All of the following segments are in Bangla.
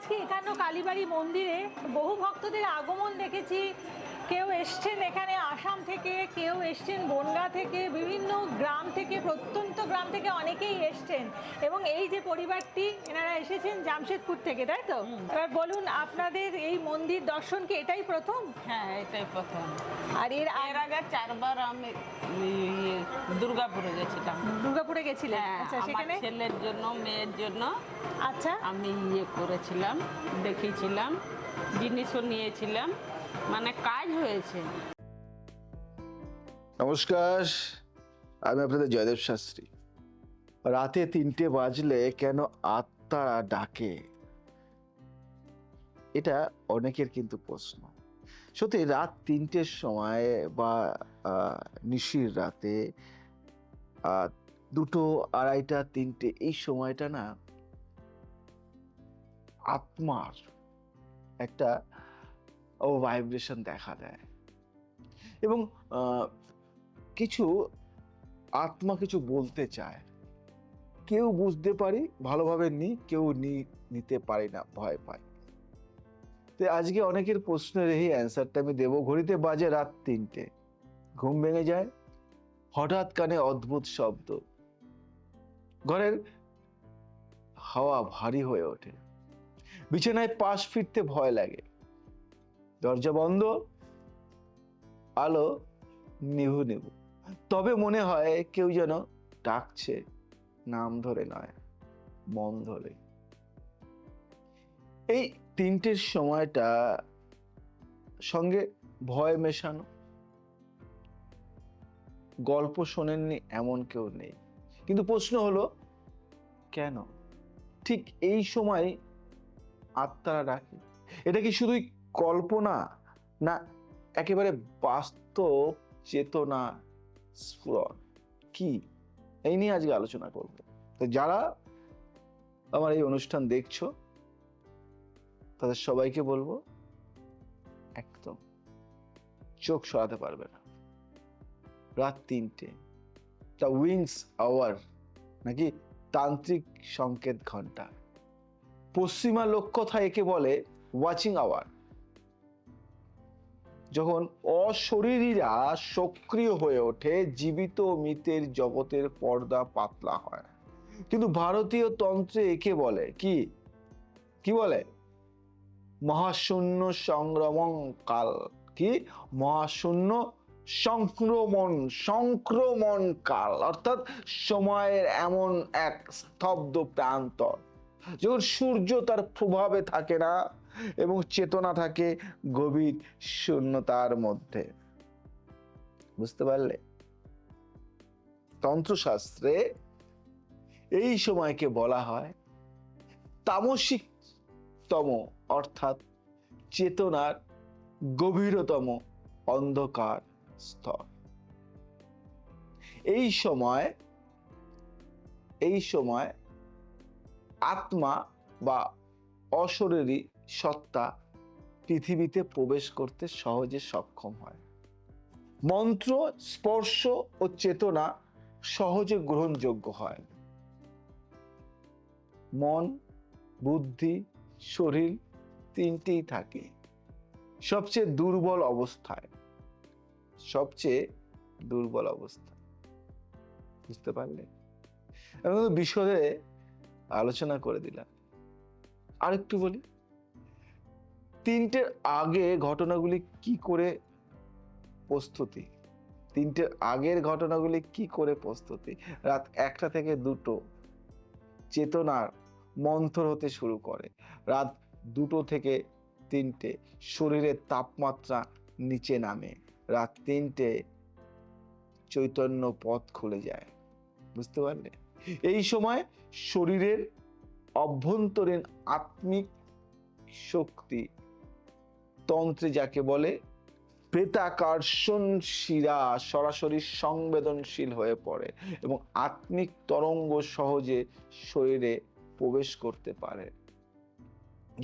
আজকে একান্ন কালীবাড়ি মন্দিরে বহু ভক্তদের আগমন দেখেছি। কেউ এসছেন এখানে আসাম থেকে, কেউ এসছেন বনগাঁ থেকে, বিভিন্ন গ্রাম থেকে, প্রত্যন্ত গ্রাম থেকে অনেকেই এসছেন। এবং এই যে পরিবারটি, এনারা এসেছেন জামশেদপুর থেকে, তাই তো? এবার বলুন, আপনাদের এই মন্দির দর্শন কি এটাই প্রথম? হ্যাঁ, এটাই প্রথম। আর এর এর আগে 4বার আমি দুর্গাপুরে গেছিলাম। দুর্গাপুরে গেছিলেন? হ্যাঁ, আচ্ছা, আমার সেখানে ছেলের জন্য, মেয়ের জন্য আচ্ছা আমি করেছিলাম, দেখিয়েছিলাম, জিনিসও নিয়েছিলাম, মানে কাজ হয়েছে। নমস্কার, আমি আপনাদের জয়দেব শাস্ত্রী। রাতে 3টে বাজলে কেন আত্মারা ডাকে, এটা অনেকের কিন্তু প্রশ্ন। সত্যি রাত 3টের সময় বা নিশির রাতে 2টো, 2:30, 3টে এই সময়টা না আত্মার একটা ভাইব্রেশন দেখা দেয়। এবং কিছু আত্মা কিছু বলতে চায়, কেউ বুঝতে পারি ভালোভাবে কেউ নিতে পারি না, ভয় পাই। তো আজকে অনেকের প্রশ্নের এই অ্যান্সারটা আমি দেবো। ঘড়িতে বাজে রাত 3টে, ঘুম ভেঙে যায়, হঠাৎ কানে অদ্ভুত শব্দ, ঘরের হাওয়া ভারী হয়ে ওঠে, বিছানায় পাশ ফিরতে ভয় লাগে, দরজা বন্ধ, আলো নিভু নিভু, তবে মনে হয় কেউ যেন ডাকছে, নাম ধরে নয়, মন ধরে। এই 3টের সময়টা সঙ্গে ভয় মেশানো। গল্প শোনেননি এমন কেউ নেই, কিন্তু প্রশ্ন হলো কেন ঠিক এই সময় আত্মারা ডাকে? এটা কি শুধুই কল্পনা, না একেবারে বাস্তব চেতনা স্ফুরণ? কি এই নিয়ে আজকে আলোচনা করব। তো যারা আমার এই অনুষ্ঠান দেখছো তাদের সবাইকে বলবো, একদম চোখ সরাতে পারবে না। রাত 3টে, দ্য উইংস আওয়ার, নাকি তান্ত্রিক সংকেত ঘন্টা। পশ্চিমা লোককথা একে বলে ওয়াচিং আওয়ার। যখন অশরীরীরা সক্রিয় হয়ে ওঠে, জীবিত ও মৃতের জগতের পর্দা পাতলা হয়। কিন্তু ভারতীয় তন্ত্রে একে বলে কি কি বলে? মহাশূন্য সংক্রমণ কাল। কি? মহাশূন্য সংক্রমণ কাল, অর্থাৎ সময়ের এমন এক স্তব্ধ প্রান্তর যখন সূর্য তার প্রভাবে থাকে না এবং চেতনা থাকে গভীর শূন্যতার মধ্যে। বুঝতে পারলে? তন্ত্রশাস্ত্রে এই সময়কে বলা হয় তামসিকতম, অর্থাৎ চেতনার গভীরতম অন্ধকার স্তর। এই সময় আত্মা বা অশরীরী সত্তা পৃথিবীতে প্রবেশ করতে সহজে সক্ষম হয়। মন্ত্র, স্পর্শ ও চেতনা সহজে গ্রহণযোগ্য হয়। মন, বুদ্ধি, শরীর 3টেই থাকে সবচেয়ে দুর্বল অবস্থায়। বুঝতে পারলে? আমি বিশদে আলোচনা করে দিলাম। আরেকটু বলি, 3টের আগে ঘটনাগুলি কি করে প্রস্তুতি? 3টের আগের ঘটনাগুলি কি করে প্রস্তুতি? রাত 1টা থেকে 2টো চেতনার মন্থর হতে শুরু করে। রাত 2টো থেকে 3টে শরীরের তাপমাত্রা নিচে নামে। রাত 3টে চৈতন্য পথ খুলে যায়। বুঝতে পারলে? এই সময় শরীরের অভ্যন্তরীণ আত্মিক শক্তি, তন্ত্রে যাকে বলে প্রেতাকর্ষণ শিরা, সরাসরি সংবেদনশীল হয়ে পড়ে এবং আত্মিক তরঙ্গ সহজে শরীরে প্রবেশ করতে পারে।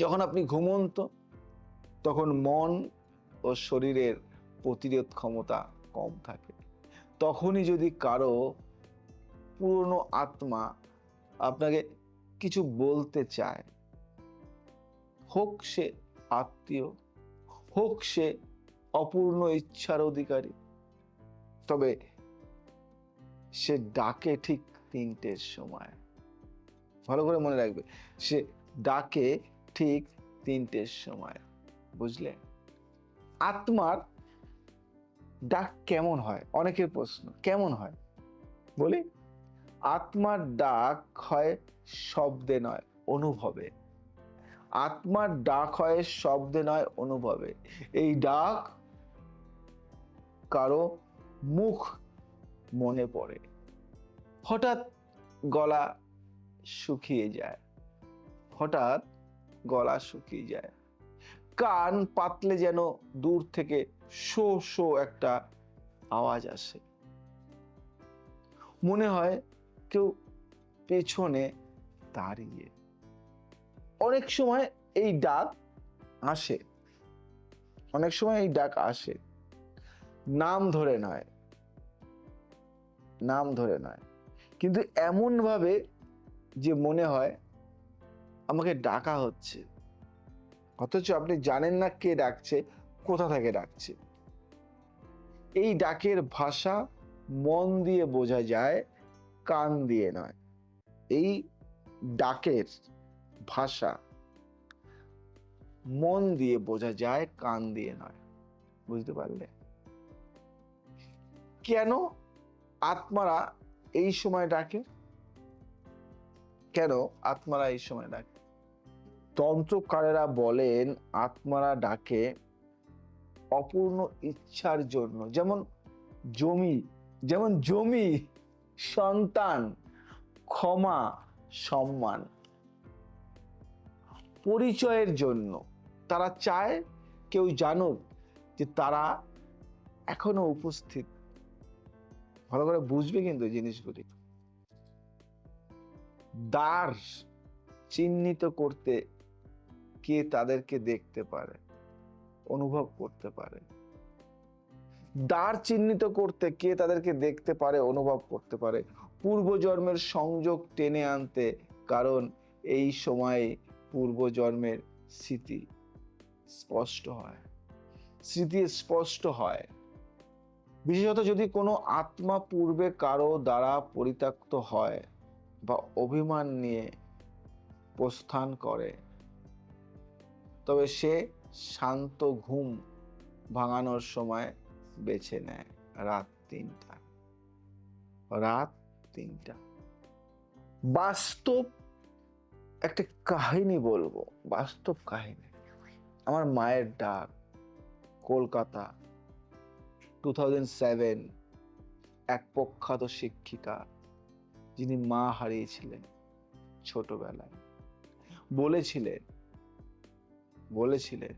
যখন আপনি ঘুমন্ত, তখন মন ও শরীরের প্রতিরোধ ক্ষমতা কম থাকে। তখনই যদি কারো পুরনো আত্মা আপনাকে কিছু বলতে চায়, হোক সে আত্মীয়, হোক সে অপূর্ণ ইচ্ছার অধিকারী, তবে সে ডাকে ঠিক 3টের সময়। ভালো করে মনে রাখবে, সে ডাকে ঠিক 3টের সময়। বুঝলে? আত্মার ডাক কেমন হয়? অনেকের প্রশ্ন, কেমন হয় বলি। আত্মার ডাক হয় শব্দে নয়, অনুভবে। আত্মার ডাক হয় শব্দে নয়, অনুভবে। এই ডাক কারো মুখ মনে পড়ে, হঠাৎ গলা শুকিয়ে যায়, হঠাৎ গলা শুকিয়ে যায়, কান পাতলে যেন দূর থেকে শো শো একটা আওয়াজ আসে, মনে হয় কেউ পেছনে দাঁড়িয়ে। অনেক সময় এই ডাক আসে, অনেক সময় এই ডাক আসে নাম ধরে নয়, নাম ধরে নয়, কিন্তু এমন ভাবে যে মনে হয় আমাকে ডাকা হচ্ছে, অথচ আপনি জানেন না কে ডাকছে, কোথা থেকে ডাকছে। এই ডাকের ভাষা মন দিয়ে বোঝা যায়, কান দিয়ে নয়। এই ডাকের ভাষা মন দিয়ে বোঝা যায়, কান দিয়ে নয়। বুঝতে পারলে? কেন আত্মারা এই সময় ডাকে? কেন আত্মারা এই সময় ডাকে? তন্ত্রকারেরা বলেন আত্মারা ডাকে অপূর্ণ ইচ্ছার জন্য, যেমন জমি, সন্তান, ক্ষমা, সম্মান, পরিচয়ের জন্য। তারা চায় কেউ জানুক যে তারা এখনো উপস্থিত। ভালো করে বুঝবে কিন্তু জিনিসগুলি। দ্বার চিহ্নিত করতে কে তাদেরকে দেখতে পারে, অনুভব করতে পারে। দ্বার চিহ্নিত করতে কে তাদেরকে দেখতে পারে, অনুভব করতে পারে। পূর্বজন্মের সংযোগ টেনে আনতে, কারণ এই সময়ে পূর্বজন্মের স্মৃতি স্পষ্ট হয়, স্মৃতি স্পষ্ট হয়। বিশেষত যদি কোনো আত্মা পূর্বে কারো দ্বারা পরিত্যক্ত হয় বা অভিমান নিয়ে প্রস্থান করে, তবে সে শান্ত ঘুম ভাঙানোর সময় বেছে নেয় রাত 3টা। রাত 3টা। বাস্তব একটা কাহিনী বলবো, বাস্তব কাহিনী। আমার মায়ের ডাক, কলকাতা, 2007। এক প্রখ্যাত শিক্ষিকা, যিনি মা হারিয়েছিলেন ছোটবেলায়, বলেছিলেন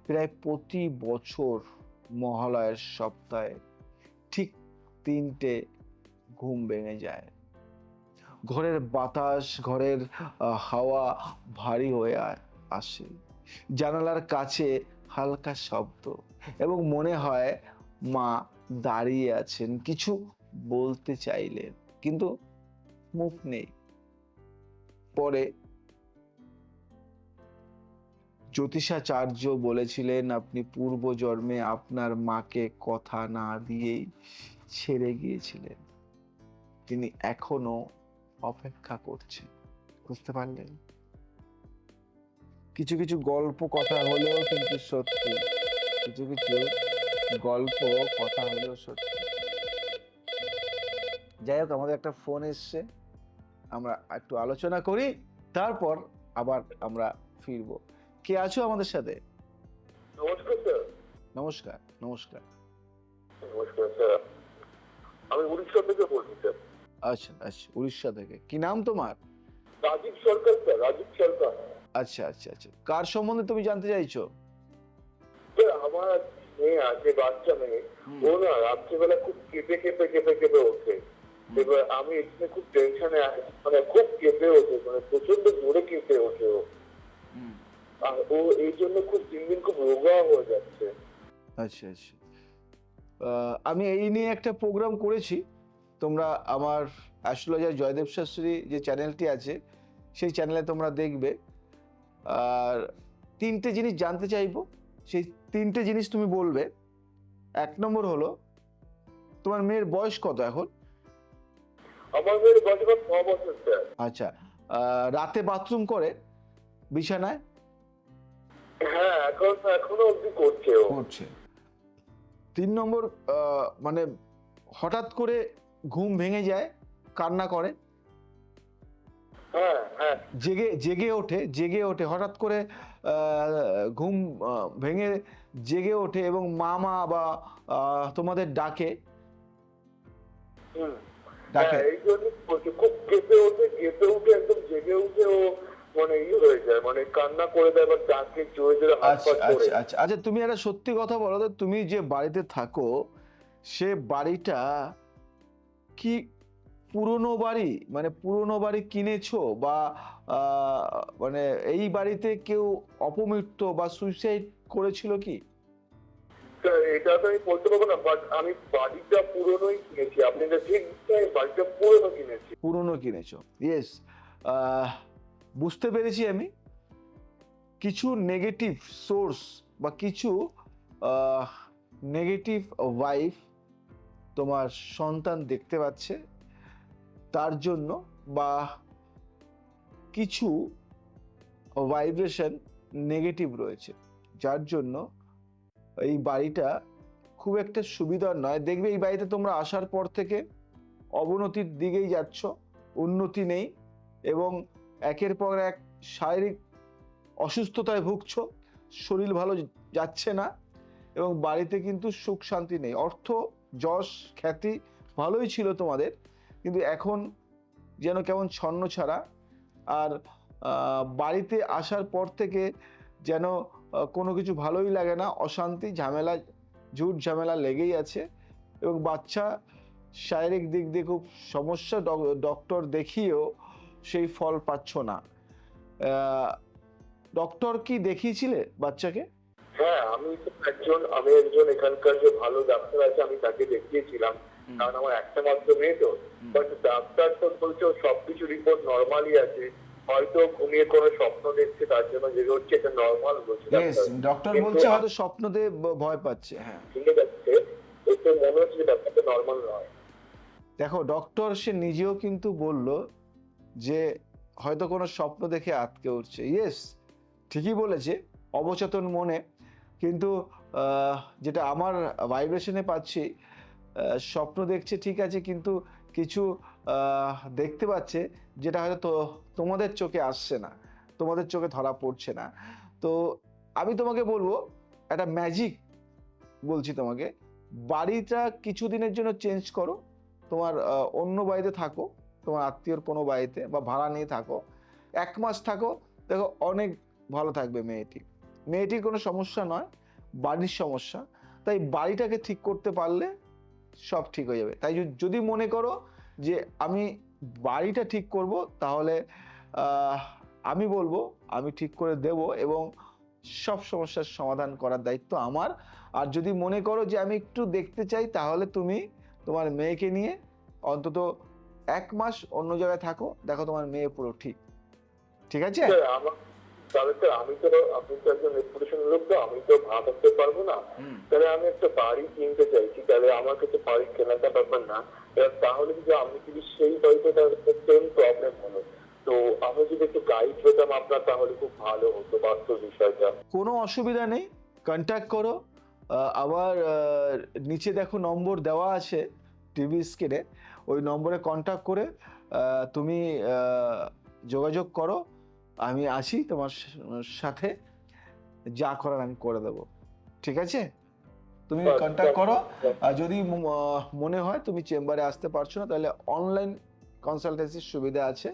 প্রায় প্রতি বছর মহালয়ের সপ্তাহে ঠিক 3টে ঘুম ভেঙে যায়। ঘরের বাতাস, ঘরের হাওয়া ভারী হয়ে আসে, জানালার কাছে হালকা শব্দ, এবং মনে হয় মা দাঁড়িয়ে আছেন, কিছু বলতে চাইলেন কিন্তু মুখ নেই। পরে জ্যোতিষাচার্য বলেছিলেন আপনি পূর্বজন্মে আপনার মাকে কথা না দিয়েই ছেড়ে গিয়েছিলেন, তিনি এখনো অপেক্ষা করছেন। বুঝতে পারলেন? কিছু কিছু গল্প কথা হলেও কিন্তু সত্যি, কিছু কিছু গল্প কথা হলেও সত্যি। যাই হোক, আমাদের একটা ফোন এসছে, আমরা একটু আলোচনা করি, তারপর আবার আমরা ফিরবো। কে আছো আমাদের সাথে? নমস্কার স্যার। নমস্কার। নমস্কার। নমস্কার স্যার, আমি উড়িষ্যা থেকে বলছি স্যার। আচ্ছা আচ্ছা, উড়িষ্যা থেকে। কি নাম তোমার? রাজীব সরকার স্যার, রাজীব সরকার। আচ্ছা আচ্ছা আচ্ছা, কার সম্বন্ধে তুমি জানতে চাইছো? স্যার, আমার মেয়ে আছে, বাচ্চা মেয়ে। ও না রাত্রিবেলা খুব কেঁপে ওঠে। এবার আমি এখানে খুব টেনশনে আছি, মানে খুব কেঁপে ওঠে, মানে প্রচন্ড জোরে কেঁপে ওঠে ও। আর ও এই জন্য খুব দিন দিন খুব রোগা হয়ে যাচ্ছে। আচ্ছা আচ্ছা, আমি এই নিয়ে একটা প্রোগ্রাম করেছি, তোমরা আমার অ্যাস্ট্রোলজার জয়দেব শাস্ত্রী যে চ্যানেলটি আছে সেই চ্যানেলে তোমরা দেখবে। আর তিনটে জিনিস জানতে চাইবো, সেই তিনটে জিনিস তুমি বলবে। 1 নম্বর হলো, তোমার মেয়ের বয়স কত এখন? আমার মেয়ের বয়স এখন 9 বছর স্যার। আচ্ছা, রাতে বাথরুম করে বিছানায়? হ্যাঁ, এখনো অবধি করছে ও। করছে। 3 নম্বর, মানে হঠাৎ করে ঘুম ভেঙে যায়, কান্না করে, হ্যাঁ হ্যাঁ জেগে ওঠে হঠাৎ করে, ঘুম ভেঙে জেগে ওঠে এবং মা বা তোমাদের ডাকে। হুম। ডাকে। হ্যাঁ, এই জন্য বলছি, খুব কেঁপে উঠে একদম জেগে উঠে ও মানে হয়ে যায়, মানে কান্না করে দেয় বা ডাকে জোরে জোরে হাত আচ্ছা পা করে। আচ্ছা আচ্ছা আচ্ছা, তুমি একটা সত্যি কথা বলো তো, তুমি যে বাড়িতে থাকো সে বাড়িটা কি পুরনো বাড়ি, মানে পুরনো বাড়ি কিনেছো, বা মানে এই বাড়িতে কেউ অপমৃত্যু বা সুইসাইড করেছিল কি? স্যার, এটা তো আমি বলতে পারবো না, বাট আমি বাড়িটা পুরনোই কিনেছি। আপনি তো ঠিক বলছেন, বাড়িটা পুরনো কিনেছি। পুরনো কিনেছো, ইয়েস। বুঝতে পেরেছি আমি। কিছু নেগেটিভ সোর্স বা কিছু নেগেটিভ ওয়াইফ তোমার সন্তান দেখতে পাচ্ছে, তার জন্য, বা কিছু ভাইব্রেশন নেগেটিভ রয়েছে, যার জন্য এই বাড়িটা খুব একটা সুবিধার নয়। দেখবে এই বাড়িতে তোমরা আসার পর থেকে অবনতির দিকেই যাচ্ছ, উন্নতি নেই, এবং একের পর এক শারীরিক অসুস্থতায় ভুগছ, শরীর ভালো যাচ্ছে না, এবং বাড়িতে কিন্তু সুখ শান্তি নেই। অর্থ, যশ, খ্যাতি ভালোই ছিল তোমাদের, কিন্তু এখন যেন কেমন ছন্ন ছাড়া। আর বাড়িতে আসার পর থেকে যেন কোনো কিছু ভালোই লাগে না, অশান্তি, ঝামেলা, ঝুট ঝামেলা লেগেই আছে, এবং বাচ্চা শারীরিক দিক দিয়ে খুব সমস্যা, ডক্টর দেখিয়েও সেই ফল পাচ্ছ না। ডক্টর কি দেখিয়েছিলে বাচ্চাকে? হ্যাঁ, আমি একজন এখানকার যে ভালো ডাক্তার আছে আমি তাকে দেখিয়েছিলাম, কারণ আমার একটা মাত্র মেয়ে তো। বাট ডাক্তার তো বলছে ওর সবকিছু রিপোর্ট নর্মালই আছে, হয়তো ঘুমিয়ে কোনো স্বপ্ন দেখছে তার জন্য জেগে হচ্ছে, এটা নর্মাল বলছে ডাক্তার। ডক্টর কিন্তু বলছে হয়তো স্বপ্নতে ভয় পাচ্ছে। হ্যাঁ, ভেঙে যাচ্ছে, এতে মনে হচ্ছে যে ব্যাপারটা নর্মাল নয়। দেখো ডক্টর সে নিজেও কিন্তু বলল যে হয়তো কোনো স্বপ্ন দেখে আটকে উঠছে। ইয়েস, ঠিকই বলেছে, অবচেতন মনে। কিন্তু যেটা আমার ভাইব্রেশনে পাচ্ছি, স্বপ্ন দেখছে ঠিক আছে, কিন্তু কিছু দেখতে পাচ্ছে যেটা হয়তো তোমাদের চোখে আসছে না, তোমাদের চোখে ধরা পড়ছে না। তো আমি তোমাকে বলবো, একটা ম্যাজিক বলছি তোমাকে, বাড়িটা কিছুদিনের জন্য চেঞ্জ করো, তোমার অন্য বাড়িতে থাকো, তোমার আত্মীয়র কোনো বাড়িতে, বা ভাড়া নিয়ে থাকো, 1 মাস থাকো, দেখো অনেক ভালো থাকবে মেয়েটির কোনো সমস্যা নয়, বাড়ির সমস্যা। তাই বাড়িটাকে ঠিক করতে পারলে সব ঠিক হয়ে যাবে। তাই যদি মনে করো যে আমি বাড়িটা ঠিক করব, তাহলে আমি বলবো আমি ঠিক করে দেব, এবং সব সমস্যার সমাধান করার দায়িত্ব আমার। আর যদি মনে করো যে আমি একটু দেখতে চাই, তাহলে তুমি তোমার মেয়েকে নিয়ে অন্তত 1 মাস অন্য জায়গায় থাকো, দেখো তোমার মেয়ে পুরো ঠিক। ঠিক আছে? স্যার, তাহলে স্যার আপনি তো একজন রেপুটেশন লোক, তো আমি তো ভাড়া থাকতে পারবো না। তাহলে আমি একটা বাড়ি কিনতে চাইছি, তাহলে আমার কাছে বাড়ি কেনাটা ব্যাপার না। এবার তাহলে যদি সেই বাড়িতে সেম প্রবলেম হলো, তো আমি যদি একটু গাইড পেতাম আপনার, তাহলে খুব ভালো হতো বাস্তব বিষয়টা। কোনো অসুবিধা নেই, কন্ট্যাক্ট করো। আবার নিচে দেখো নম্বর দেওয়া আছে টিভি স্ক্রিনে, ওই নম্বরে কন্ট্যাক্ট করে তুমি যোগাযোগ করো। আমি আছি তোমার সাথে, যা করার আমি করে দেবো। ঠিক আছে? তুমি কন্ট্যাক্ট করো। আর যদি মনে হয় তুমি চেম্বারে আসতে পারছো না, তাহলে অনলাইন কনসালটেন্সির সুবিধা আছে,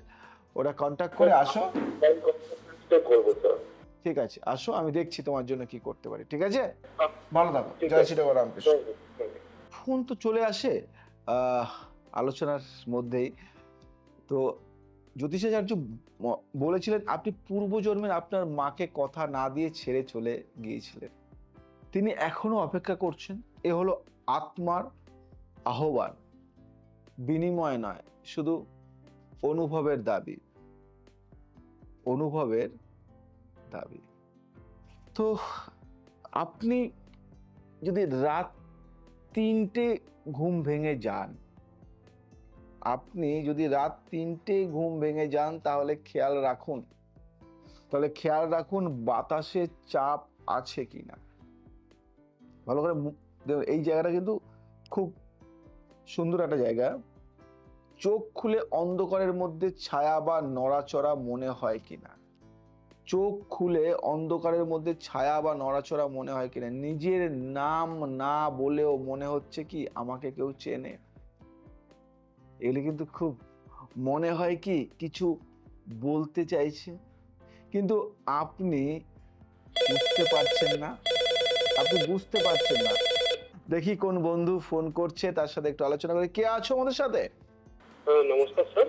ওটা কন্ট্যাক্ট করে আসো। করবো স্যার। ঠিক আছে, আসো, আমি দেখছি তোমার জন্য কি করতে পারি। ঠিক আছে, ভালো থাকো। ঠিক জয় আছে। Shri Ramakrishna. Thank you, thank you. Phone তো চলে আসে আলোচনার মধ্যেই। তো জ্যোতিষাচার্য বলেছিলেন আপনি পূর্বজন্মের আপনার মাকে কথা না দিয়ে ছেড়ে চলে গিয়েছিলেন, তিনি এখনো অপেক্ষা করছেন। এ হলো আত্মার আহ্বান, বিনিময় নয়, শুধু অনুভবের দাবি, অনুভবের দাবি। তো আপনি যদি রাত 3টে ঘুম ভেঙে যান, তাহলে খেয়াল রাখুন বাতাসের চাপ আছে কিনা। ভালো করে দেখুন, এই জায়গাটা কিন্তু খুব সুন্দর একটা জায়গা। চোখ খুলে অন্ধকারের মধ্যে ছায়া বা নড়াচড়া মনে হয় কিনা, নিজের নাম না বলেও মনে হচ্ছে কি আমাকে কেউ চেনে। এগুলি কিন্তু খুব মনে হয় কি কিছু বলতে চাইছে, কিন্তু আপনি বুঝতে পারছেন না। দেখি কোন বন্ধু ফোন করছে, তার সাথে একটু আলোচনা করি। কে আছো আমাদের সাথে? নমস্কার স্যার।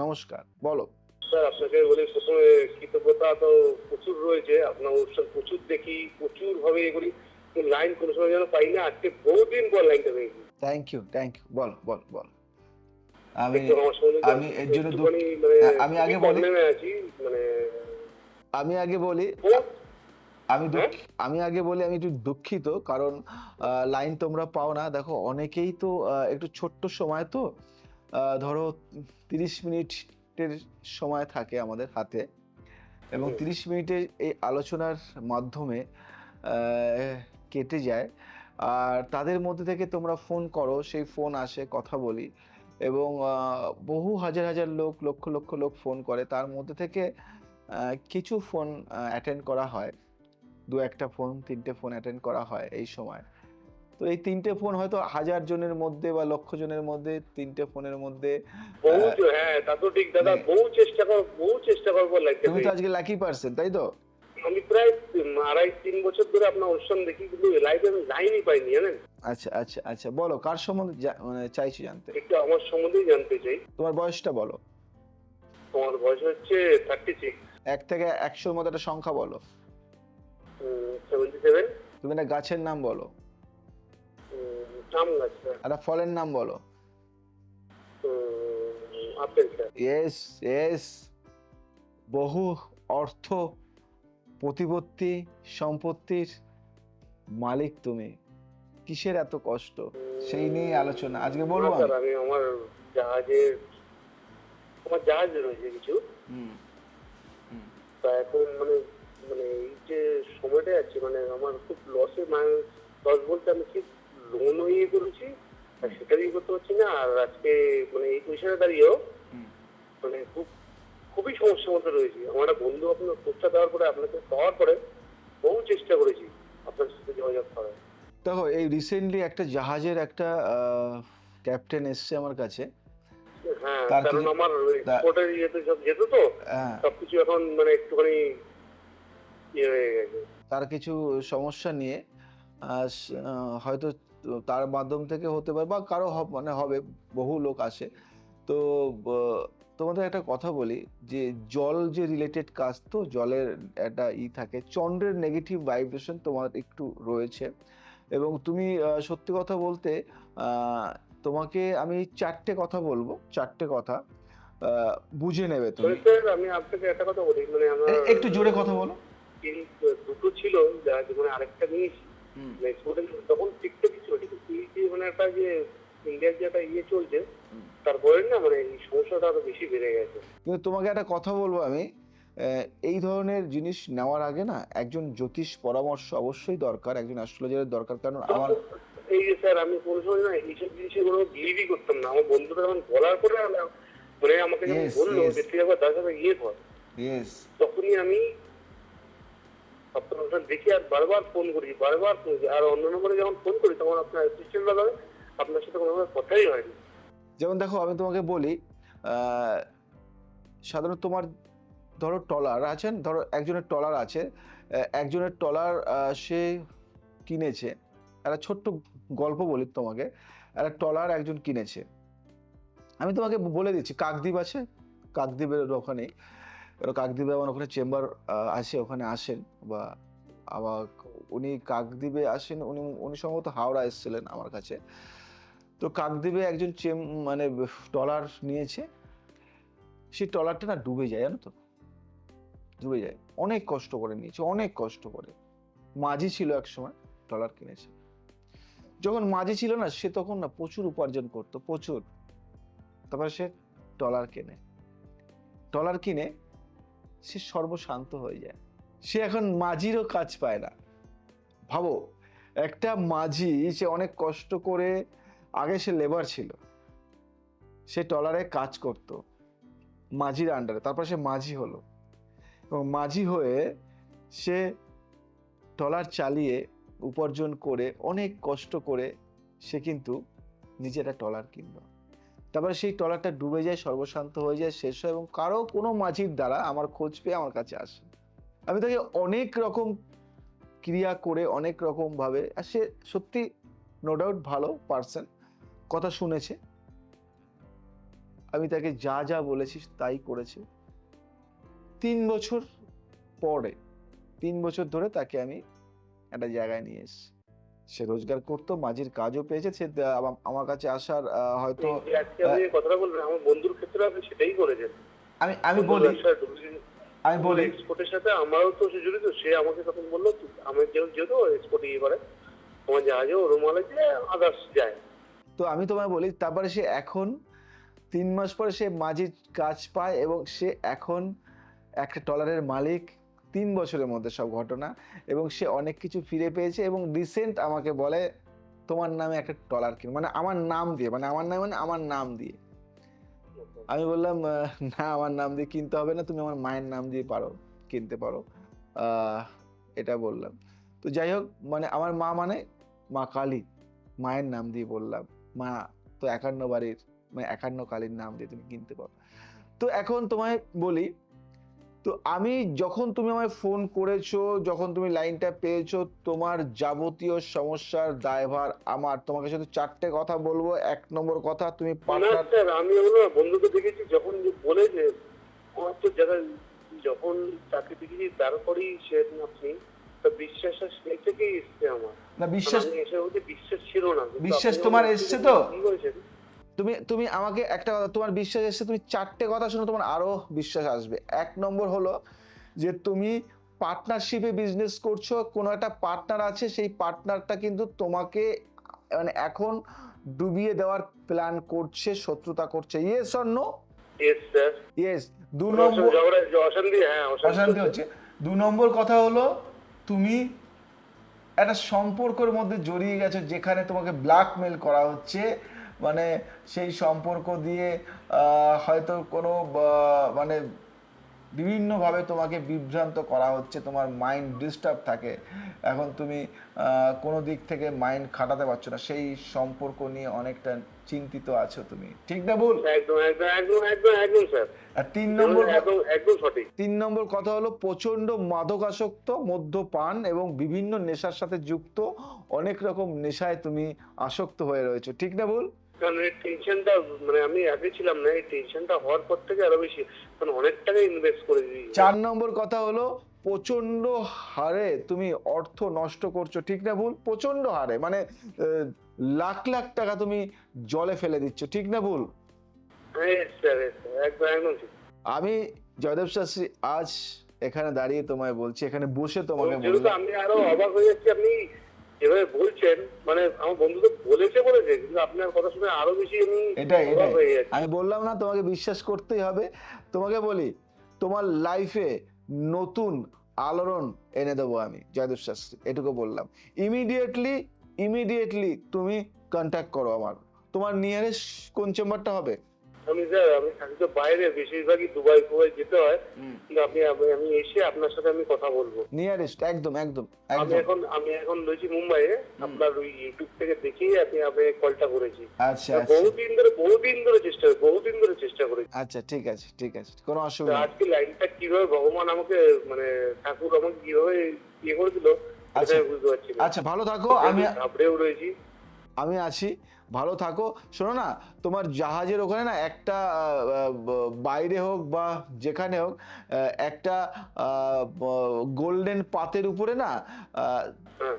নমস্কার, বলো। স্যার আপনাকে বলি, প্রথমে কৃতজ্ঞতা তো প্রচুর রয়েছে, আপনার অনুষ্ঠান প্রচুর দেখি, প্রচুর ভাবে এগুলি, লাইন কোনো সময় যেন পাই না। আজকে বহুদিন পর লাইনটা পেয়েছি। থ্যাংক ইউ, বল। একটু আমার সঙ্গে আমি এর জন্য একটুখানি আমি আগে বলি প্রবলেমে আছি, আমি আগে বলি হ্যাঁ? আমি একটু দুঃখিত, কারণ লাইন তোমরা পাও না। দেখো অনেকেই তো একটু ছোট্ট সময় তো, ধরো 30 মিনিটের সময় থাকে আমাদের হাতে, এবং 30 মিনিটের এই আলোচনার মাধ্যমে কেটে যায়। আর তাদের মধ্যে থেকে তোমরা ফোন করো, সেই ফোন আসে, কথা বলি, এবং বহু হাজার লোক, লক্ষ লোক ফোন করে। তার মধ্যে থেকে কিছু ফোন অ্যাটেন্ড করা হয়, 2-1টা ফোন, 3টে ফোন অ্যাটেন্ড করা হয় এই সময়। তো এই 3টে ফোন হয়তো 1000 জনের মধ্যে বা লক্ষ জনের মধ্যে 3টে ফোনের মধ্যে হ্যাঁ, তা তো ঠিক দাদা, বহু চেষ্টা করবো লাইনটা তুমি তো পেয়ে। আজকে লাকি পারসন, তাই তো? আমি প্রায় 2.5-3 বছর ধরে আপনার অনুষ্ঠান দেখি, কিন্তু লাইভে আমি লাইনই পাইনি, জানেন। আচ্ছা, বলো কার সম্বন্ধে মানে চাইছি জানতে। একটু আমার সম্বন্ধেই জানতে চাই। তোমার বয়সটা বলো। আমার বয়স হচ্ছে 36। 1 থেকে 100-র মধ্যে একটা সংখ্যা বলো। 77। তুমি একটা গাছের নাম বলো। আম গাছ স্যার। একটা ফলের নাম বলো। Apple sir. ইয়েস, বহু অর্থ, প্রতিপত্তি, সম্পত্তির মালিক তুমি। কিসের এত কষ্ট, সেই নিয়ে আলোচনা আজকে বলবো স্যার, আমি আমার জাহাজ রয়েছে কিছু। তা এখন এই যে সময়টা যাচ্ছে, আমার খুব লসে, লস বলতে আমি ঠিক লোনও করেছি, আর সেটাই করতে পারছি না। আর আজকে এই পয়সাটা দাঁড়িয়েও খুবই সমস্যার মধ্যে রয়েছি। আমার একটা বন্ধু আপনার খোঁজটা দেওয়ার পরে, আপনাকে পাওয়ার পরে বহু চেষ্টা করেছি আপনার সাথে যোগাযোগ করার। দেখো, এই রিসেন্টলি একটা জাহাজের একটা ক্যাপ্টেন এসছে আমার কাছে। হ্যাঁ, কারণ আমার এক্সপোর্টের ইয়েতে সব যেত তো, সবকিছু এখন একটুখানি ইয়ে হয়ে গেছে। তার কিছু সমস্যা নিয়ে হয়তো তার মাধ্যম থেকে হতে পারে, বা কারো হবে, বহু লোক আসে। তো তোমাদের একটা কথা বলি, যে জল যে রিলেটেড কাজ, তো জলের একটা থাকে, চন্দ্রের নেগেটিভ ভাইব্রেশন তোমার একটু রয়েছে। এবং তুমি সত্যি কথা বলতে, তোমাকে আমি 4টে কথা বলবো, 4টে কথা বুঝে নেবে তুমি। স্যার, আমি আপনাকে একটা কথা বলি, একটু জোরে কথা বলো। দুটো ছিল, আরেকটা নিয়েছি, তখন ঠিকঠাকই ছিল, কিন্তু একটা যে ইন্ডিয়ার যে একটা ইয়ে চলছে, তারপরে না এই সমস্যাটা আরো বেশি বেড়ে গেছে। কিন্তু তোমাকে একটা কথা বলবো আমি, এই ধরনের জিনিস নেওয়ার আগে না একজন জ্যোতিষ পরামর্শ অবশ্যই দরকার, একজন অ্যাস্ট্রোলজারের দরকার। কারণ আমার এই যে স্যার, আমি কোনো সময় না এইসব জিনিসে কোনো বিলিভই করতাম না। আমার বন্ধুরা যখন বলার পরে আমাকে যখন বললো যে তুই একবার তার সাথে ইয়ে কর, তখনই আমি আপনার দেখি আর বারবার ফোন করি। আর অন্য নম্বরে যখন ফোন করি, তখন আপনার অ্যাসিস্ট্যান্ট লাগাবে, আপনার সাথে কোনো কথাই হয়নি। যেমন দেখো, আমি তোমাকে বলি, সাধারণত তোমার ধরো ট্রলার আছেন, ধরো একজনের ট্রলার আছে, একজনের ট্রলার সে কিনেছে। একটা ছোট্ট গল্প বলি তোমাকে। একটা ট্রলার একজন কিনেছে, আমি তোমাকে বলে দিচ্ছি। কাকদ্বীপ আছে, কাকদ্বীপের ওখানে, কাকদ্বীপে আমার ওখানে চেম্বার আছে, ওখানে আসেন, বা আবার উনি কাকদ্বীপে আসেন, উনি সম্ভবত হাওড়া এসেছিলেন আমার কাছে। তো কাকদ্বীপে একজন ট্রলার নিয়েছে, সেই ট্রলারটা না ডুবে যায়, জানো তো। ডুবে যায়। অনেক কষ্ট করে নিয়েছে, অনেক কষ্ট করে। মাঝি ছিল এক সময়, ট্রলার কিনেছে। যখন মাঝি ছিল না, সে তখন না প্রচুর উপার্জন করতো, প্রচুর। তারপরে সে ট্রলার কেনে, ট্রলার কিনে সে সর্বশান্ত হয়ে যায়। সে এখন মাঝিরও কাজ পায় না। ভাবো, একটা মাঝি, সে অনেক কষ্ট করে, আগে সে লেবার ছিল, সে ট্রলারে কাজ করত মাঝির আন্ডারে, তারপর সে মাঝি হলো, এবং মাঝি হয়ে সে ট্রলার চালিয়ে উপার্জন করে অনেক কষ্ট করে সে কিন্তু নিজে একটা ট্রলার কিনলো। তারপরে সেই ট্রলারটা ডুবে যায়, সর্বশান্ত হয়ে যায়, শেষ হয়, এবং কারো কোনো মাঝির দ্বারা আমার খোঁজ পেয়ে আমার কাছে আসে। আমি তাকে অনেক রকম ক্রিয়া করে, অনেক রকম ভাবে, আর সে সত্যি নো ডাউট ভালো পার্সন, কথা শুনেছে, আমি তাকে যা যা বলেছি তাই করেছে। 3 বছর পরে, 3 বছর ধরে তাকে আমি একটা জায়গায় নিয়ে এসেছি। সে রোজগার করতো, মাঝির কাজও পেয়েছে, সে আমার কাছে আসার হয়তো আজকে আপনি যে কথাটা বললেন, আমার বন্ধুর ক্ষেত্রে আপনি সেটাই করেছেন। আমি বলি এক্সপোর্টের সাথে আমারও তো সে জড়িত। সে আমাকে তখন বললো, আমি যেহেতু এক্সপোর্ট ইয়ে করে, আমার জাহাজে ওর মালে যে আদার্স যায়। তো আমি তোমায় বলি, তারপরে সে এখন 3 মাস পরে সে মাঝির কাজ পায়, এবং সে এখন একটা ট্রলারের মালিক। 3 বছরের মধ্যে সব ঘটনা, এবং সে অনেক কিছু ফিরে পেয়েছে, এবং রিসেন্ট আমাকে বলে তোমার নামে একটা ট্রলার কিন, মানে আমার নাম দিয়ে, মানে আমার নামে, মানে আমার নাম দিয়ে। আমি বললাম না, আমার নাম দিয়ে কিনতে হবে না, তুমি আমার মায়ের নাম দিয়ে পারো, কিনতে পারো, এটা বললাম। তো যাই হোক, মানে আমার মা মানে মা কালী, মায়ের নাম দিয়ে বললাম, মা তো 51 বাড়ির, মানে 51 কালীর নাম দিয়ে তুমি কিনতে পারো। তো এখন তোমায় বলি, তো আমি যখন তুমি আমায় ফোন করেছো, যখন তুমি লাইনটা পেয়েছো, তোমার যাবতীয় সমস্যার দায়ভার আমার। তোমাকে শুধু 4টে কথা বলবো। 1 নম্বর কথা, তুমি পার্টনার। স্যার, আমি হলো বন্ধুকে দেখেছি, যখন বলেছে আমার তো যারা, যখন তাকে দেখেছি তারপরেই সে আপনি বিশ্বাসটা সেই থেকেই এসছে আমার। না, বিশ্বাস, আমি এসে বলতে বিশ্বাস ছিল না, বিশ্বাস তোমার এসছে তো? কি করেছেন? তুমি আমাকে একটা কথা, তোমার বিশ্বাস এসছে, তুমি 4টে কথা শুনে তোমার আরো বিশ্বাস আসবে। 1 নম্বর হলো যে তুমি পার্টনারশিপে বিজনেস করছো, কোনো একটা পার্টনার আছে, সেই পার্টনারটা কিন্তু তোমাকে মানে এখন ডুবিয়ে দেওয়ার প্ল্যান করছে, শত্রুতা করছে। Yes or no? Yes sir. Yes. 2 number অশান্তি, হ্যাঁ অশান্তি হচ্ছে। 2 নম্বর কথা হলো তুমি একটা সম্পর্কের মধ্যে জড়িয়ে গেছো, যেখানে তোমাকে ব্ল্যাকমেল করা হচ্ছে, মানে সেই সম্পর্ক দিয়ে হয়তো কোনো মানে বিভিন্নভাবে তোমাকে বিভ্রান্ত করা হচ্ছে, তোমার মাইন্ড ডিস্টার্ব থাকে, এখন তুমি কোনো দিক থেকে মাইন্ড খাটাতে পারছো না, সেই সম্পর্ক নিয়ে অনেকটা চিন্তিত আছো তুমি, ঠিক না ভুল? একদম একদম একদম একদম একদম স্যার। আর 3 নম্বর, একদম একদম সঠিক। 3 নম্বর কথা হলো প্রচন্ড মাদকাসক্ত, মদ্যপান এবং বিভিন্ন নেশার সাথে যুক্ত, অনেক রকম নেশায় তুমি আসক্ত হয়ে রয়েছো, ঠিক না ভুল? কারণ এই টেনশনটা, মানে আমি আগে ছিলাম না, এই টেনশনটা হওয়ার পর থেকে আরো বেশি, কারণ অনেক টাকা ইনভেস্ট করে দিয়েছি। 4 নম্বর কথা হলো প্রচন্ড হারে তুমি অর্থ নষ্ট করছো, ঠিক না ভুল? প্রচন্ড হারে, মানে লাখ লাখ টাকা তুমি জলে ফেলে দিচ্ছ, ঠিক না ভুল? হ্যাঁ স্যার, একদম একদম ঠিক। আমি জয়দেব শাস্ত্রী আজ এখানে দাঁড়িয়ে তোমায় বলছি, এখানে বসে তোমাকে যেহেতু বললাম, আমি আরো অবাক হয়ে যাচ্ছি, আপনি যেভাবে বলছেন, মানে আমার বন্ধু তো বলেছে, কিন্তু আপনার কথা শুনে আরো বেশি আমি এটাই অবাক হয়ে যাচ্ছি। আমি বললাম না, তোমাকে বিশ্বাস করতেই হবে। তোমাকে বলি, তোমার লাইফে নতুন আলোড়ন এনে দেবো আমি, জয়দেব শাস্ত্রী, এটুকু বললাম। ইমিডিয়েটলি তুমি কন্ট্যাক্ট করো আমার। তোমার নিয়ারেস্ট কোন চেম্বারটা হবে? আমি স্যার, আমি থাকি তো বাইরে, বেশিরভাগই দুবাই ফুবাই যেতে হয়, কিন্তু আমি এসে আপনার সাথে আমি কথা বলবো। নিয়ারেস্ট, একদম একদম আমি এখন রয়েছি মুম্বাইয়ে। আপনার ওই ইউটিউব থেকে দেখেই আমি কলটা করেছি। আচ্ছা বহুদিন ধরে চেষ্টা করেছি। আচ্ছা, ঠিক আছে, কোনো অসুবিধা নেই। আজকে লাইনটা কিভাবে ভগবান আমাকে, মানে ঠাকুর আমাকে কিভাবে ইয়ে করে দিল, আচ্ছা সেটাই বুঝতে পারছি না। আচ্ছা, ভালো থাকো, ঘাবড়েও রয়েছি। আমি আছি, ভালো থাকো। শোনো না, তোমার জাহাজের ওখানে না একটা বাইরে হোক বা যেখানে হোক, একটা গোল্ডেন পাতের উপরে না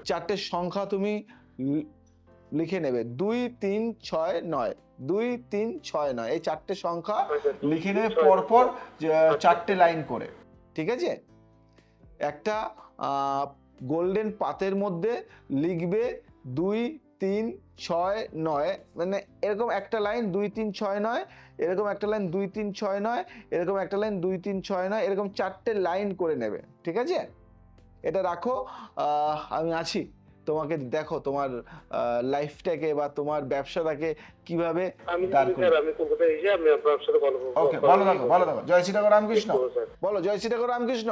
4টে সংখ্যা তুমি লিখে নেবে, 2369, 2369, এই 4টে সংখ্যা লিখে নেবে পরপর 4টে লাইন করে, ঠিক আছে? একটা গোল্ডেন পাতের মধ্যে লিখবে 2 3 6 9, মানে এরকম একটা লাইন 2 3 6 9, এরকম একটা লাইন 2 3 6 9, এরকম একটা লাইন 2 3 6 9, এরকম 4টে লাইন করে নেবে, ঠিক আছে? এটা রাখো, আমি আছি। তোমাকে দেখো তোমার লাইফটাকে বা তোমার ব্যবসাটাকে কিভাবে আমি দাঁড় করি। স্যার, আমি কলকাতায় এসে আমি আপনার সাথে কথা বলবো। ওকে, ভালো থাকো, ভালো থাকো। জয় শ্রী ঠাকুর রামকৃষ্ণ। স্যার, বলো জয় শ্রী ঠাকুর রামকৃষ্ণ।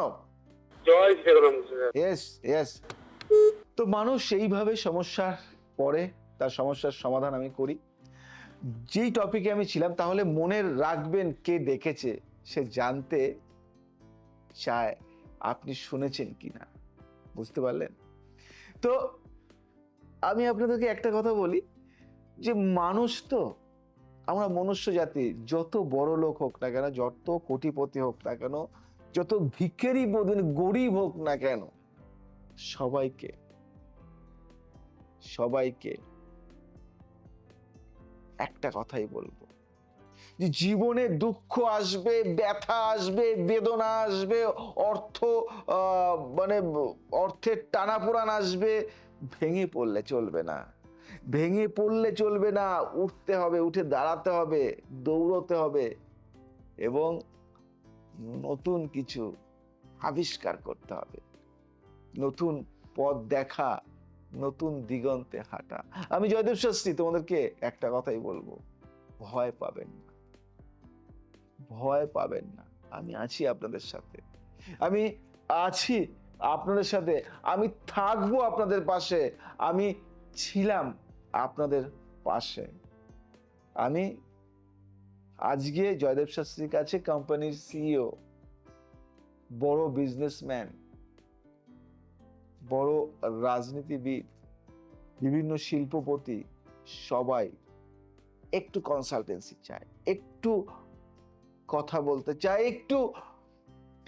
জয় শ্রীরাম স্যার। Yes yes. তো মানুষ এইভাবে সমস্যার পরে তার সমস্যার সমাধান আমি করি। যেই টপিকে আমি ছিলাম, তাহলে মনে রাখবেন কে ডেকেছে সে জানতে চায় আপনি শুনেছেন কিনা, বুঝতে পারলেন? তো আমি আপনাদেরকে একটা কথা বলি যে মানুষ তো, আমরা মনুষ্য জাতি, যত বড় লোক হোক না কেন, যত কোটিপতি হোক না কেন, যত ভিখারি গরিব হোক না কেন, সবাইকে সবাইকে একটা কথাই বলবো যে জীবনে দুঃখ আসবে, ব্যথা আসবে, বেদনা আসবে, মানে অর্থের টানাপোড়ান আসবে। ভেঙে পড়লে চলবে না, ভেঙে পড়লে চলবে না। উঠতে হবে, উঠে দাঁড়াতে হবে, দৌড়তে হবে এবং নতুন কিছু আবিষ্কার করতে হবে, নতুন পথ দেখা, নতুন দিগন্তে হাঁটা। আমি জয়দেব শাস্ত্রী তোমাদেরকে একটা কথাই বলবো, ভয় পাবেন না, ভয় পাবেন না। আমি আছি আপনাদের সাথে, আমি আছি আপনাদের সাথে, আমি থাকবো আপনাদের পাশে, আমি ছিলাম আপনাদের পাশে। আমি আজকে জয়দেব শাস্ত্রীর কাছে কোম্পানির সিইও, বড় বিজনেসম্যান, বড় রাজনীতিবিদ, বিভিন্ন শিল্পপতি, সবাই একটু কনসালটেন্সি চায়, একটু কথা বলতে চায়, একটু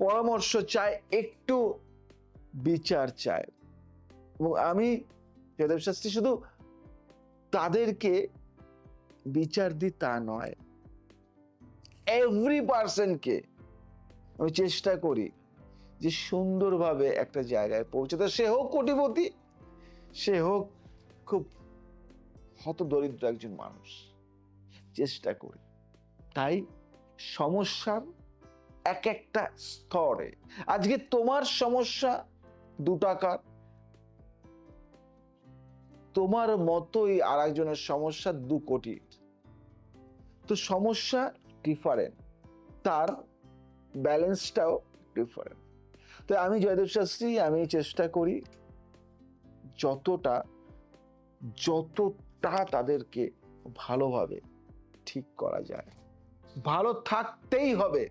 পরামর্শ চায়, একটু বিচার চায়। এবং আমি জয়দেব শাস্ত্রী শুধু তাদেরকে বিচার দিই তা নয়, এভরি পার্সনকে আমি চেষ্টা করি যে সুন্দরভাবে একটা জায়গায় পৌঁছতে। সে হোক কোটিপতি, সে হোক খুব হতদরিদ্র একজন মানুষ, চেষ্টা করি। তাই সমস্যার এক একটা স্তরে, আজকে তোমার সমস্যা 2 টাকার, তোমার মতোই আর একজনের সমস্যা 2 কোটির। তো সমস্যা ডিফারেন্ট, তার ব্যালেন্সটাও ডিফারেন্ট। তো আমি জয়দেব শাস্ত্রী, আমি চেষ্টা করি যতটা তাদেরকে ভালোভাবে ঠিক করা যায়। ভালো থাকতেই হবে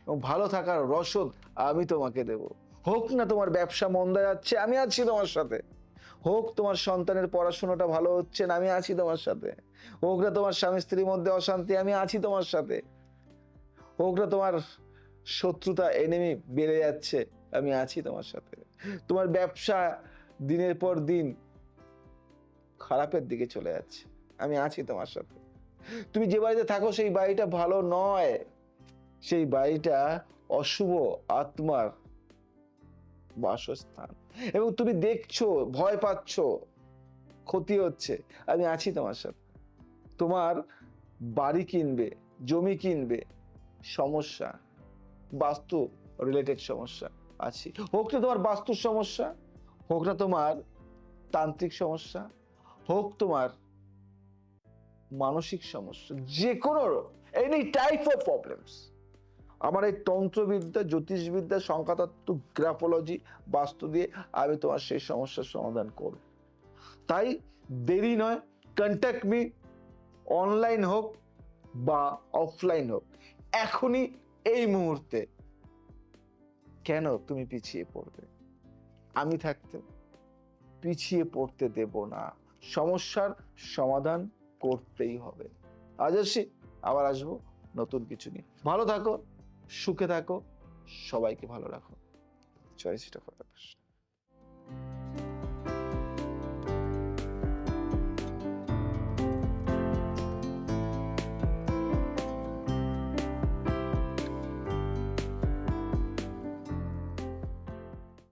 এবং ভালো থাকার রসদ আমি তোমাকে দেব। হোক না তোমার ব্যবসা মন্দা যাচ্ছে, আমি আছি তোমার সাথে। হোক তোমার সন্তানের পড়াশোনাটা ভালো হচ্ছে না, আমি আছি তোমার সাথে। হোক না তোমার স্বামী স্ত্রীর মধ্যে অশান্তি, আমি আছি তোমার সাথে। হোক না তোমার শত্রুতা, এনিমি বেড়ে যাচ্ছে, আমি আছি তোমার সাথে। তোমার ব্যবসা দিনের পর দিন খারাপের দিকে চলে যাচ্ছে, আমি আছি তোমার সাথে। তুমি যে বাড়িতে থাকো সেই বাড়িটা ভালো নয়, সেই বাড়িটা অশুভ আত্মার বাসস্থান, এবং তুমি দেখছো, ভয় পাচ্ছ, ক্ষতি হচ্ছে, আমি আছি তোমার সাথে। তোমার বাড়ি কিনবে, জমি কিনবে, সমস্যা, বাস্তু রিলেটেড সমস্যা, আছি। হোক না তোমার বাস্তুর সমস্যা, হোক না তোমার তান্ত্রিক সমস্যা, হোক তোমার মানসিক সমস্যা, যে কোনো এনি টাইপ অফ প্রবলেমস, আমার এই তন্ত্রবিদ্যা, জ্যোতিষবিদ্যা, সংখ্যাতত্ত্ব, গ্রাফোলজি, বাস্তু দিয়ে আমি তোমার সেই সমস্যার সমাধান করব। তাই দেরি নয়, কন্ট্যাক্ট মি, অনলাইন হোক বা অফলাইন হোক, এখনই এই মুহূর্তে। কেন তুমি পিছিয়ে পড়বে? আমি থাকতে পিছিয়ে পড়তে দেব না, সমস্যার সমাধান করতেই হবে। আজ আসি, আবার আসবো নতুন কিছু নিয়ে। ভালো থাকো, সুখে থাকো, সবাইকে ভালো রাখো। জয় শ্রী ঠাকুর।